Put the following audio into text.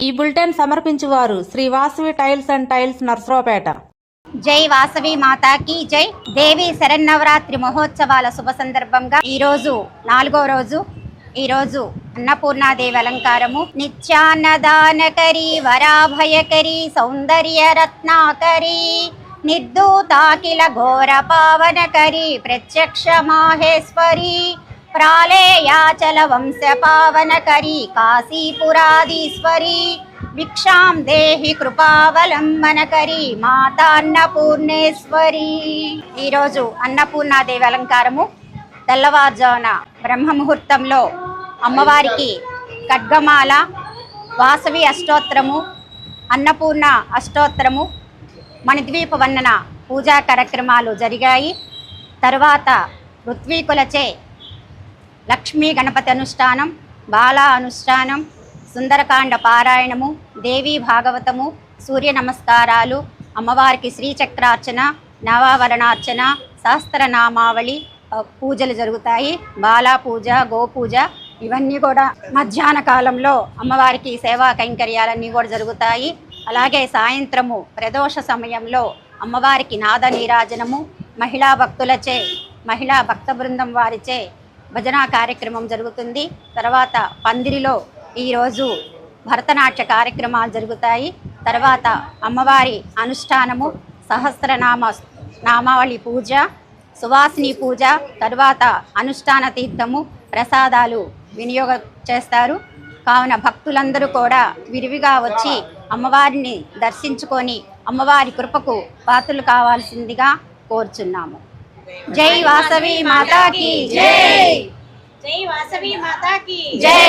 ఈ బులెటిన్ సమర్పించువారు Shri Vasavi tiles and tiles Narasaraopet. జై వాసవి మాతాకి జై. దేవి శరన్నవరాత్రి మహోత్సవాల శుభ సందర్భంగా ఈరోజు 4వ రోజు. ఈరోజు అన్నపూర్ణాదేవి అలంకారము. నిత్యాన్నదానకరి వరాభయకరి సౌందర్య రత్నాకరి నిర్దూతాకిల ఘోర పావనకరి ప్రత్యక్ష మాహేశ్వరి ప్రాళేయాచల వంశ పావనకరి కాశీపురాధీశ్వరి భిక్షాం దేహి కృపావలంబనకరి మాతాన్నపూర్ణేశ్వరి. ఈరోజు అన్నపూర్ణాదేవి అలంకారము. తెల్లవారుజామున బ్రహ్మముహూర్తంలో అమ్మవారికి ఖడ్గమాల, వాసవి అష్టోత్తరము, అన్నపూర్ణ అష్టోత్తరము, మణిద్వీప వర్ణన పూజా కార్యక్రమాలు జరిగాయి. తరువాత ఋత్వీకులచే లక్ష్మీ గణపతి అనుష్ఠానం, బాలా అనుష్ఠానం, సుందరకాండ పారాయణము, దేవీ భాగవతము, సూర్య నమస్కారాలు, అమ్మవారికి శ్రీచక్రార్చన, నవావరణార్చన, సహస్రనామావళి పూజలు జరుగుతాయి. బాలా పూజ, గోపూజ ఇవన్నీ కూడా మధ్యాహ్న కాలంలో అమ్మవారికి సేవా కైంకర్యాలన్నీ కూడా జరుగుతాయి. అలాగే సాయంత్రము ప్రదోష సమయంలో అమ్మవారికి నాద నీరాజనము, మహిళా భక్తులచే, మహిళా భక్త బృందం వారిచే భజనా కార్యక్రమం జరుగుతుంది. తర్వాత పందిరిలో ఈరోజు భరతనాట్య కార్యక్రమాలు జరుగుతాయి. తర్వాత అమ్మవారి అనుష్ఠానము, నామావళి పూజ, సువాసిని పూజ, తర్వాత అనుష్ఠాన తీర్థము, ప్రసాదాలు వినియోగం చేస్తారు. కావున భక్తులందరూ కూడా విరివిగా వచ్చి అమ్మవారిని దర్శించుకొని అమ్మవారి కృపకు పాత్రలు కావాల్సిందిగా కోరుచున్నాము. జై వాసవి మాతాకి జై. జై వాసవి మాతాకి జై.